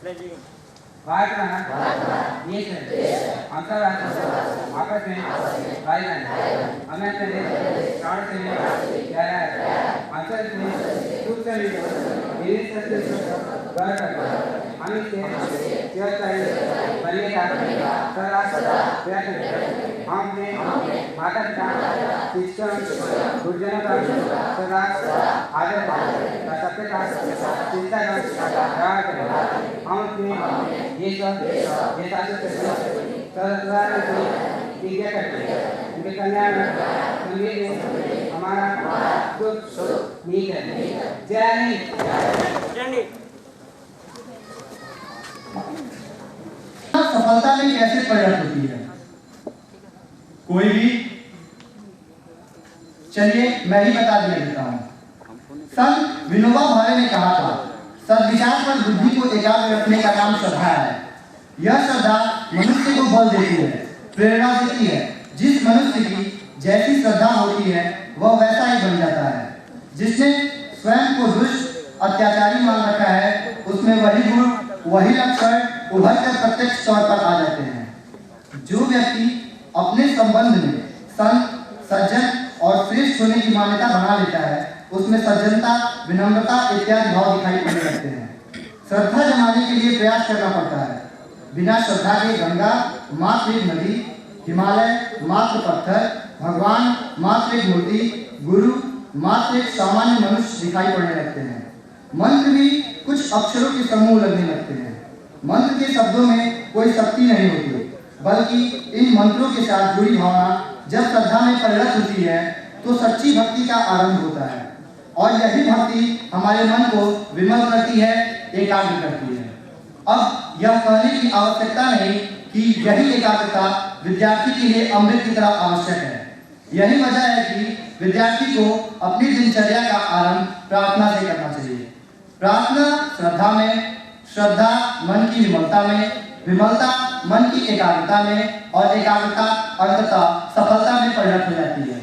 भारत देश अंतर्राष्ट्रीय आपस में भाईजान हमें प्राण से प्यारा है अंतर से सुख से मेरे सत्य गर्व करता हम इससे बनेगा सदा प्रयत्न हमने माता पिता शिक्षक गुरुजनों का सदा आदर सत्यता चिंता का हम अपने ये सब ये सदा विज्ञा करते हैं उनके कल्याण में हमारा सुख नीत है। जय हिंद। सफलता में कैसे परिणत होती है कोई भी, चलिए मैं ही बता दिया देता हूँ। संत विनोबा भावे ने कहा था, सद्विचार पर बुद्धि को एकाग्र रखने का काम श्रद्धा है। यह श्रद्धा मनुष्य को बल देती है, प्रेरणा देती है। जिस मनुष्य की जैसी श्रद्धा होती है वह वैसा ही बन जाता है। जिसने स्वयं को दुष्ट अत्याचारी मान रखा है उसमें वही गुण वही लक्षण उभर कर प्रत्यक्ष तौर पर आ जाते हैं। जो व्यक्ति अपने संबंध में संत सज्जन और श्रेष्ठ होने की मान्यता बना लेता है उसमें सज्जनता विनम्रता इत्यादि भाव दिखाई पड़ने लगते हैं। श्रद्धा जमाने के लिए प्रयास करना पड़ता है। बिना श्रद्धा के गंगा मात्र एक नदी, हिमालय मात्र पत्थर, भगवान मात्र एक मूर्ति, गुरु मात्र एक सामान्य मनुष्य दिखाई पड़ने लगते हैं। मंत्र भी कुछ अक्षरों के समूह लगने लगते हैं। मंत्र के शब्दों में कोई शक्ति नहीं होती, बल्कि इन मंत्रों के साथ जुड़ी भावना जब श्रद्धा में परिणत होती है तो सच्ची भक्ति का आरंभ होता है और यही भक्ति हमारे मन को विमल करती है, एकाग्र करती है। अब यह कहने की आवश्यकता नहीं कि यही एकाग्रता विद्यार्थी के लिए अमृत की तरह आवश्यक है। यही वजह है कि विद्यार्थी को अपनी दिनचर्या का आरंभ प्रार्थना से करना चाहिए। प्रार्थना श्रद्धा में, श्रद्धा मन की विमलता में, विमलता मन की एकाग्रता में और एकाग्रता अंततः सफलता में परिणत हो जाती है।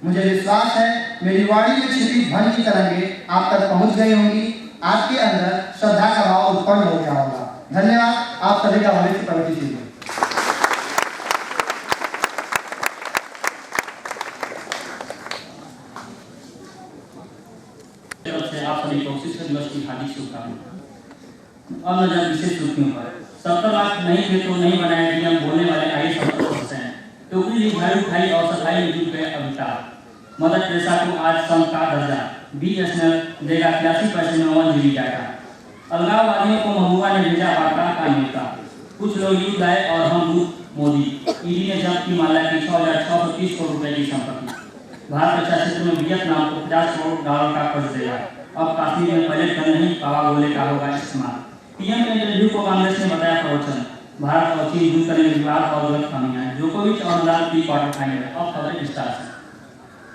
मुझे विश्वास है मेरी वाणी में छिपी ध्वनि की तरंगें आप तक पहुंच गई होंगी। आपके अंदर श्रद्धा का भाव उत्पन्न हो गया होगा। धन्यवाद। आप सभी का भविष्य प्रगतिशील हो। आप सभी को शिक्षक दिवस की हार्दिक शुभकामनाएं। अब नजर विशेष सुर्खियों पर। 70 लाख नहीं थे तो नहीं बनाए डीएम बोलने वाले आईएएस अफसर हैं। टोकरी ली झाड़ू खाई और सफाई में जुट गए अमिताभ। मदर टेरेसा को आज संत का दर्जा। बीएसएनएल देगा 83 पैसे में 1 GB डाटा। अलगाववादियों को महबूबा ने भेजा वार्ता का न्योता। कुछ लोग युद्ध लाए और हम दूत मोदी। ईडी ने जब्त की माला की 6,630 करोड़ रुपए की संपत्ति। भारत रक्षा क्षेत्र में वियतनाम को $50 करोड़ का कर्ज देगा। अब कश्मीर में पहले कल नहीं पावा गोले का होगा इस्तेमाल। पीएम के इंटरव्यू को कांग्रेस ने बताया प्रवचन। भारत और चीन दूर करेंगे विवाद और गलतफहमियां। जोकोविच और नडाल प्री क्वार्टर फाइनल। अब खबरें विस्तार से।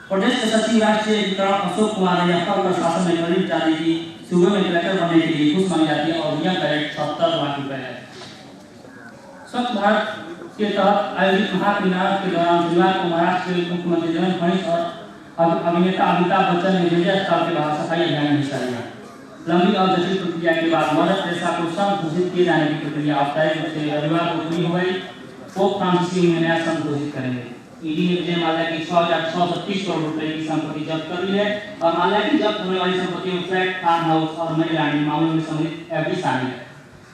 प्रदेश के सचिव राष्ट्रीय एकीकरण अशोक कुमार ने यह कर शासन में करीब जारी की सूबे में कलेक्टर बनने के लिए घूस मांगी जाती है और नियम करेक्ट 70 लाख रुपए है। स्वच्छ भारत के तहत आयोजित महाकुंभ के दौरान शनिवार को महाराष्ट्र के मुख्यमंत्री देवेंद्र फडणवीस और अभिनेता अमिताभ बच्चन ने विजय अस्पताल के बाहर सफाई अभियान में हिस्सा लिया। लंबी और जटिल प्रक्रिया के बाद मदर टेरेसा को संत घोषित किए जाने की प्रक्रिया औपचारिक रूप से रविवार को पूरी हो गई। पोप फ्रांसिस उन्हें नया संत घोषित करेंगे। ईडी ने विजय माल्या की 6,630 करोड़ रुपए की संपत्ति जब्त कर ली है और माल्या की जब्त होने वाली संपत्ति में फ्लैट, फार्म हाउस और मनी लैंडिंग मामले में संबंधित एफडी शामिल है।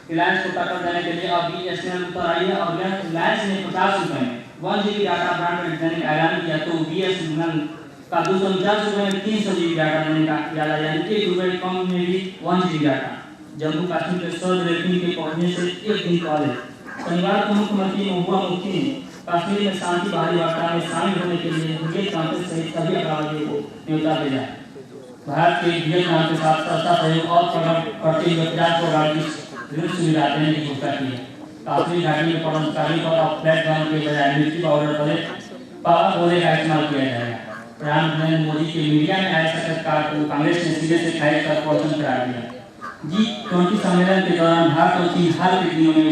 रिलायंस को टक्कर देने के लिए अब बीएसएनएल उतर आई है और रिलायंस ने 50 रुपए में 1 GB डाटा ब्रांड देने का ऐलान किया तो बीएसएनएल का 249 रुपए में 300 GB डाटा देने का इरादा, यानी ₹1 कम में भी 1 GB डाटा। जम्मू कश्मीर के सर्द रेटिंग के पहुंचने से एक दिन पहले शनिवार को मुख्यमंत्री महबूबा मुफ्ती ने कश्मीर में शांति बहाली वार्ता में शामिल होने के लिए हुर्रियत कांग्रेस सहित सभी अपराधियों को न्योता भेजा। भारत के वियतनाम के साथ सस्ता सहयोग और प्रकट करते हुए 50 करोड़ की ऋण सुविधा देने की घोषणा की है। कश्मीर घाटी में पदाधिकारी और फ्लैट गन के बजाय मिलिट्री पाउडर वाले पावर गोले का इस्तेमाल किया जाएगा। प्रधानमंत्री नरेंद्र मोदी के मीडिया में आए साक्षात्कार को कांग्रेस ने सिरे से खारिज कर प्रवचन करार दिया। G20 सम्मेलन के दौरान भारत और चीन हाल के दिनों में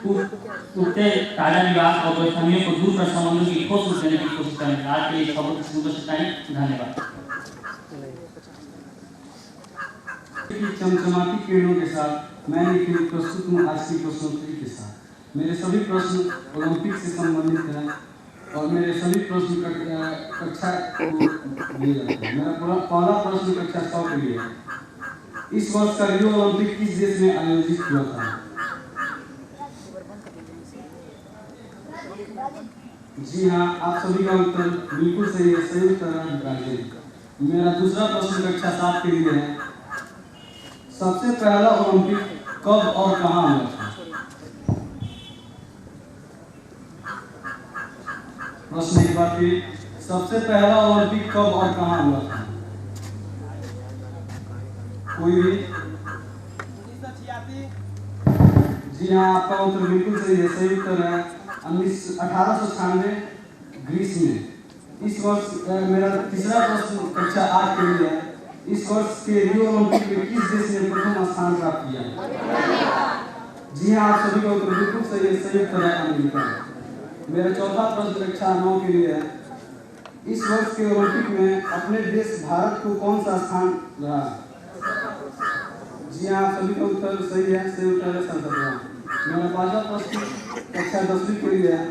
उठते ताजा विवाद और गलतफहमियों को दूर कर संबंधों की ठोस रूप देने की कोशिश करेंगे। आज के इस खबर को धन्यवाद। की चमचमाती किरणों के साथ मैं निखिल प्रस्तुत हूँ आज की प्रश्नोत्तरी के साथ। मेरे सभी प्रश्न ओलंपिक से संबंधित हैं और मेरे सभी प्रश्न कक्षा को दिए जाते हैं। मेरा पहला प्रश्न कक्षा 100 के लिए है। इस वर्ष का रियो ओलंपिक किस देश में आयोजित हुआ था? जी हाँ, आप सभी का उत्तर बिल्कुल सही है। सही उत्तर है ब्राजील। मेरा दूसरा प्रश्न कक्षा 7 के लिए है। सबसे पहला ओलंपिक कब और कहाँ हुआ था? प्रश्न एक बार फिर, सबसे पहला ओलंपिक कब और कहाँ हुआ था? कोई भी? जी हाँ, आपका उत्तर बिल्कुल सही है। सही उत्तर है 1896 ग्रीस में। इस वर्ष मेरा तीसरा प्रश्न कक्षा 8 के लिए है। इस वर्ष के रियो ओलंपिक में किस देश ने प्रथम स्थान प्राप्त किया? जी हाँ, आप सभी का उत्तर बिल्कुल सही है। सही उत्तर है अमेरिका। मेरा चौथा प्रश्न कक्षा 9 के लिए है। इस वर्ष के ओलंपिक में अपने देश भारत को कौन सा स्थान रहा? जी हाँ, आप सभी का उत्तर सही है। सही उत्तर है 17वां। मेरा पांचवा प्रश्न कक्षा 10वीं के लिए है।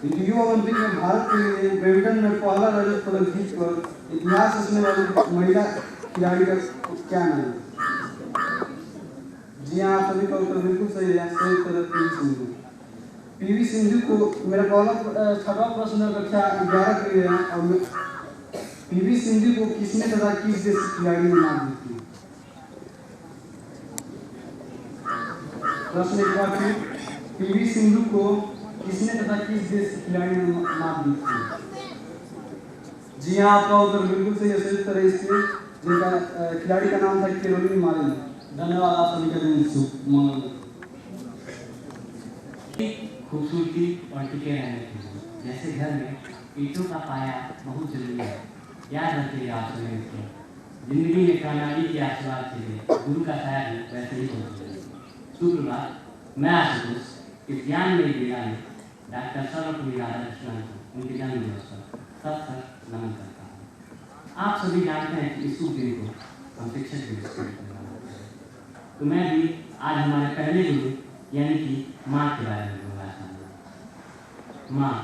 रियो ओलंपिक में भारत के लिए बैडमिंटन में पहला रजत पदक जीतकर इतिहास रचने वाली महिला खिलाड़ी का क्या नाम है? जी हाँ, आप सभी का उत्तर बिल्कुल सही है। सही उत्तर है पीवी सिंधु। पीवी सिंधु को मेरा पहला छठवां प्रश्न कक्षा 11 के लिए है और पीवी सिंधु को किसने तथा किस देश की खिलाड़ी ने मात दी थी? प्रश्न एक बार फिर, पीवी सिंधु को किसने तथा किस देश की खिलाड़ी ने मात दी थी? जी हाँ, आपका उत्तर बिल्कुल सही है। सही उत्तर है इसके जिनका खिलाड़ी का नाम था कैरोलिन मारिन। धन्यवाद। आप सभी का दिन शुभ मंगल। खूबसूरती और टिके रहने के लिए जैसे घर में ईंटों का पाया बहुत जरूरी है। याद रखिए आप सभी मित्रों, जिंदगी में कामयाबी के आशीर्वाद के लिए गुरु का साया भी वैसे ही होना चाहिए। सुप्रभात, मैं आशुतोष इस ज्ञान में जिला में डॉक्टर सर्वपल्ली राधाकृष्णन को उनके जन्म दिवस पर सत नमन करता हूँ। आप सभी जानते हैं कि इस शुभ दिन को हम शिक्षक दिवस पर तो मैं भी आज हमारे पहले गुरु यानी कि माँ के बारे में बोलना चाहूँगा। माँ,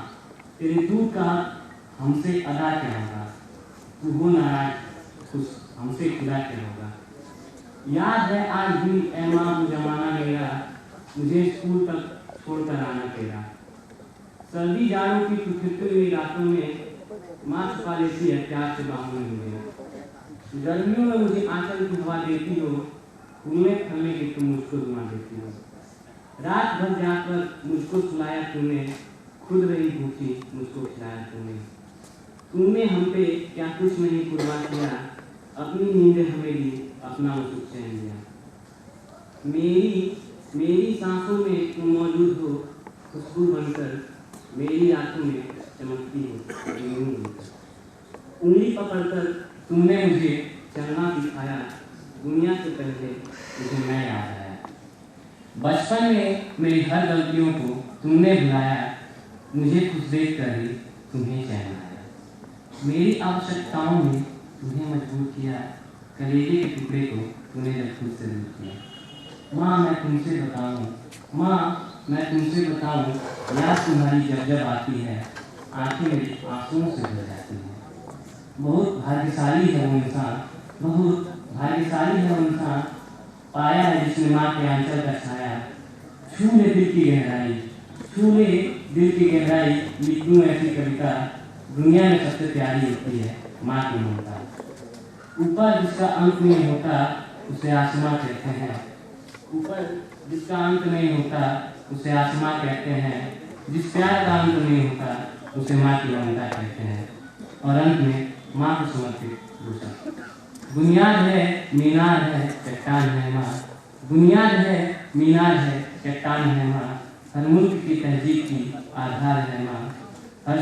तेरे दूध का हमसे अदा क्या होगा, तू हो नाराज खुश हमसे खुदा क्या होगा। याद है आज भी ऐ माँ वो जमाना मेरा, मुझे स्कूल तक छोड़कर आना तेरा। सर्दी जाड़ों की फिरती हुई रातों में माँ छुपा लेती है प्यार से बाहों में मुझे। गर्मियों में मुझे आंचल की हवा देती हो, फूलने फलने की तुम मुझको दुआ देती हो। रात भर जाकर मुझको सुलाया तूने, खुद रही भूखी मुझको खिलाया तूने। तूने हम पे क्या कुछ नहीं कुर्बान किया, अपनी नींदें हमें दी, अपना वो सुख चैन दिया। मेरी सांसों में तुम मौजूद हो, खुशबू बनकर मेरी आंखों में चमकती हो। उंगली पकड़कर तुमने मुझे चलना सिखाया, दुनिया से पहले तुझे मैं याद आया। बचपन में मेरी हर गलतियों को तुमने भुलाया, मुझे खुश देख कर ही तुम्हें चैन आया। मेरी आवश्यकताओं ने तुम्हें मजबूर किया, कलेजे के टुकड़े को तूने जब खुद से दूर किया। माँ मैं तुमसे बताऊँ, याद तुम्हारी जब जब आती है, आंखें मेरी आंसुओं से भर जाती हैं। बहुत भाग्यशाली है वो इंसान, पाया है जिसने माँ के आंचल का छाया। छू ले दिल की गहराई, लिख दूं ऐसी कविता, दुनिया में सबसे प्यारी होती है माँ की ममता। ऊपर जिसका अंत नहीं होता उसे आसमां कहते हैं, जिस प्यार का अंत नहीं होता उसे माँ की ममता कहते हैं। और अंत में माँ को समर्पित दूसरा। बुनियाद है मीनार है चट्टान है माँ, बुनियाद है मीनार है चट्टान है माँ, हर मुल्क की तहजीब की आधार है माँ। हर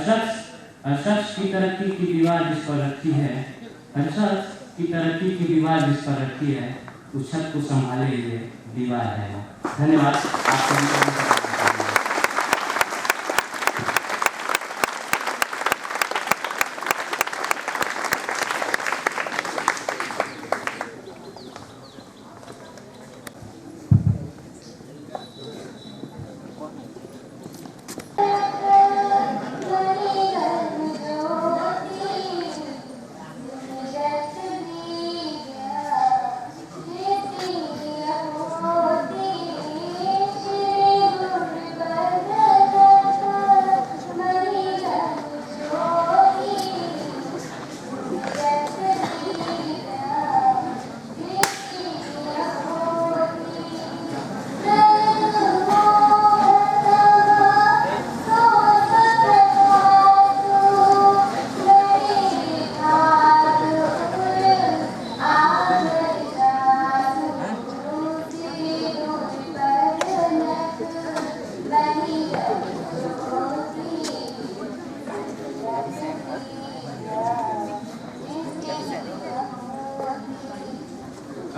शख्स की तरक्की की दीवार जिस पर रखी है, जिस पर रखी है, उस छत को संभाले हुए दीवार है माँ। धन्यवाद। आप सभी का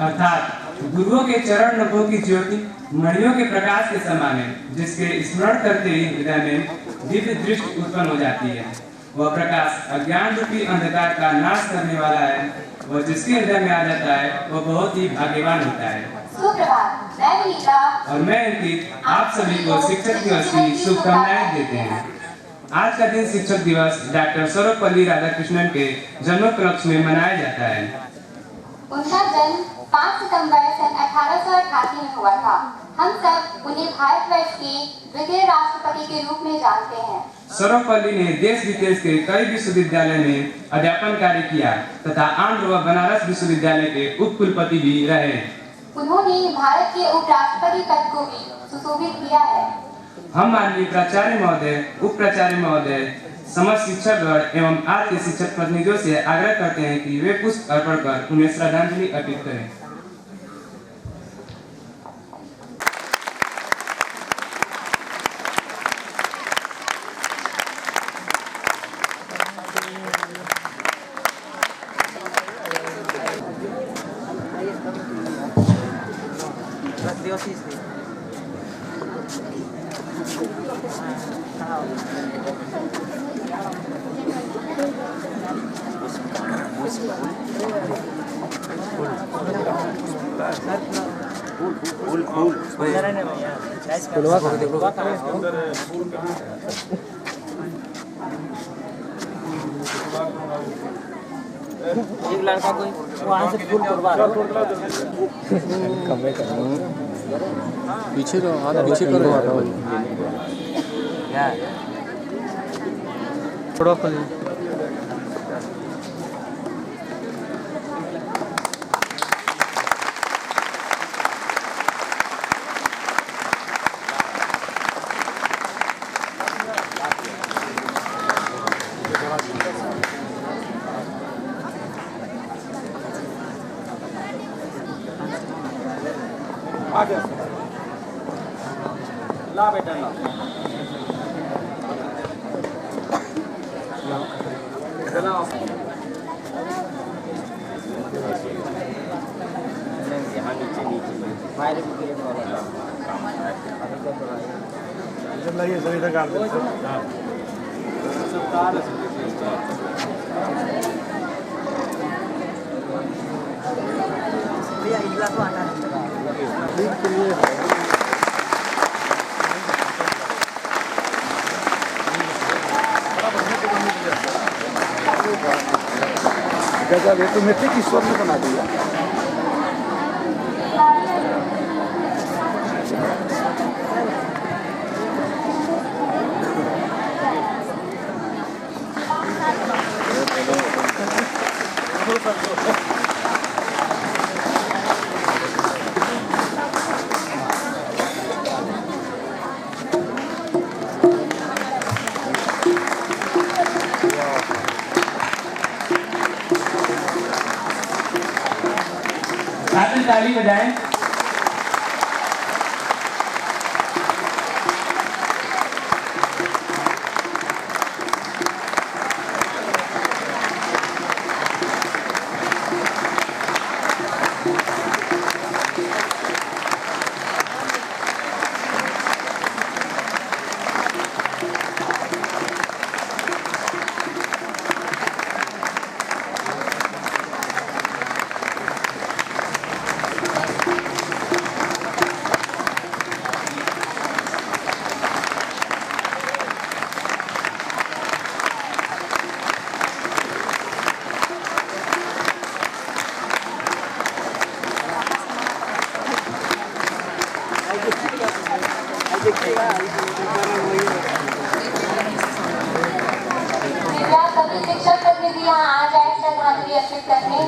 अर्थात गुरुओं के चरण नभों की ज्योति मणियों के प्रकाश के समान है, जिसके स्मरण करते ही हृदय में दिव्य दृष्टि उत्पन्न हो जाती है। वह प्रकाश अज्ञान रूपी अंधकार का नाश करने वाला है। वह जिसके हृदय में आ जाता है वह बहुत ही भाग्यवान होता है। सुप्रभात, मैं नीता और मैं अंकित आप सभी को शिक्षक दिवस की शुभकामनाएं देते हैं। आज का दिन शिक्षक दिवस डॉक्टर सर्वपल्ली राधाकृष्णन के जन्मोपलक्ष्य में मनाया जाता है। उनका जन्म 5 सितंबर सन 1888 में हुआ था। हम सब उन्हें भारतवर्ष के द्वितीय राष्ट्रपति के रूप में जानते हैं। सर्वपल्ली ने देश विदेश के कई विश्वविद्यालय में अध्यापन कार्य किया तथा आंध्र व बनारस विश्वविद्यालय के उप कुलपति भी रहे। उन्होंने भारत के उपराष्ट्रपति पद को भी सुशोभित किया है। हम माननीय प्राचार्य महोदय, उप प्राचार्य महोदय, समस्त शिक्षकगण एवं आज के शिक्षक प्रतिनिधियों से आग्रह करते हैं कि वे पुष्प अर्पण कर उन्हें श्रद्धांजलि अर्पित करें। एक लड़का कोई वहाँ से फूल करवा रहा पीछे तो हाथ पीछे करो थोड़ा ला बेटा ला यहाँ नीचे बाहर भैया इगला को आना गजब ये तो मिट्टी की स्वर में बना दिया। छात्र ताली बजाएं। कृपया सभी शिक्षक प्रतिनिधि यहाँ आ जाए श्रद्धांजलि अर्पित करने।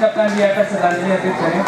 कप्तान जी आपका श्रद्धांजलि अर्पित करें।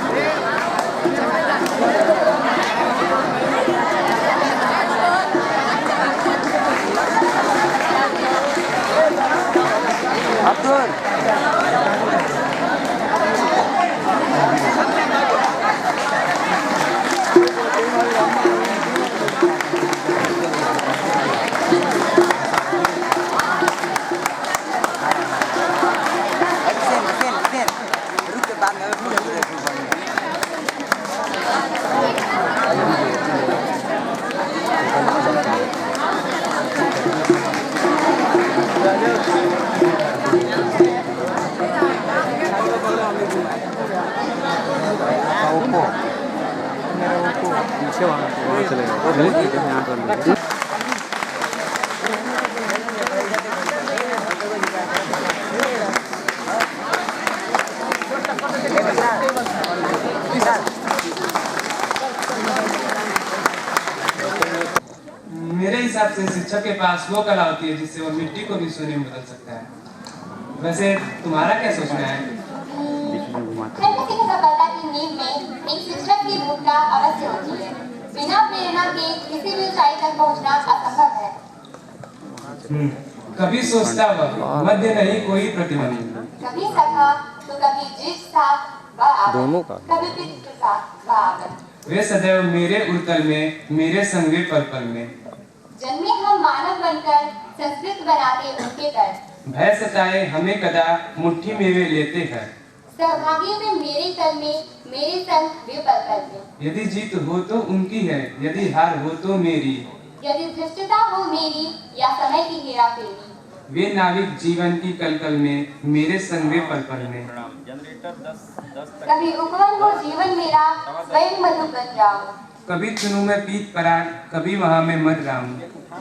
मेरे हिसाब से शिक्षक के पास वो कला होती है जिससे वो मिट्टी को भी सोने में बदल सकता है। वैसे तुम्हारा क्या सोचना है? प्रकृति की सफलता की नींव में एक शिक्षक की भूमिका अवश्य होती है। बिना प्रेरणा के किसी भी ऊंचाई तक पहुंचना असंभव है। कभी सोचता वह मध्य नहीं कोई प्रतिबंध, कभी सखा तो कभी जिस साथ वह दोनों का, कभी पिता के साथ वह आकर। वे सदैव मेरे उतल में, मेरे संग वे पल पल में। जन्मे हम मानव बनकर, संस्कृत बनाते उनके कर। भय सताए हमें कदा, मुट्ठी में वे लेते हैं। सहभागी वे मेरे तल में, मेरे संग वे पल पल में। यदि जीत हो तो उनकी है, यदि हार हो तो मेरी। यदि धृष्टता हो मेरी या समय की हेरा फेरी। वे नाविक जीवन की कलकल में, मेरे संग वे पल पल में। कभी उपवन हो जीवन मेरा, स्वयं मधु बन जाऊं। कभी चुनूं मैं पीत पराग, कभी वहाँ मैं मर राऊं।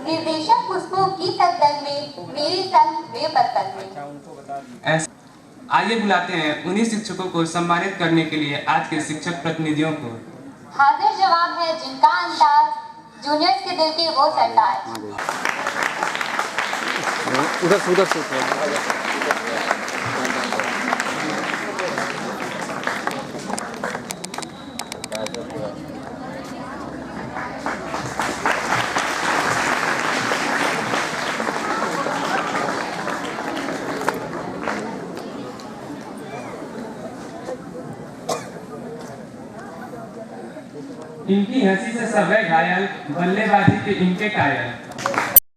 निर्देशक पुष्पों की सदन में, मेरे संग वे पल पल में। आइए बुलाते हैं उन्हीं शिक्षकों को सम्मानित करने के लिए आज के शिक्षक प्रतिनिधियों को। हाजिर जवाब है जिनका अंदाज जूनियर्स के दिल के वो सरताज। उधर से इनकी हंसी से सब है घायल, बल्लेबाजी के इनके कायल।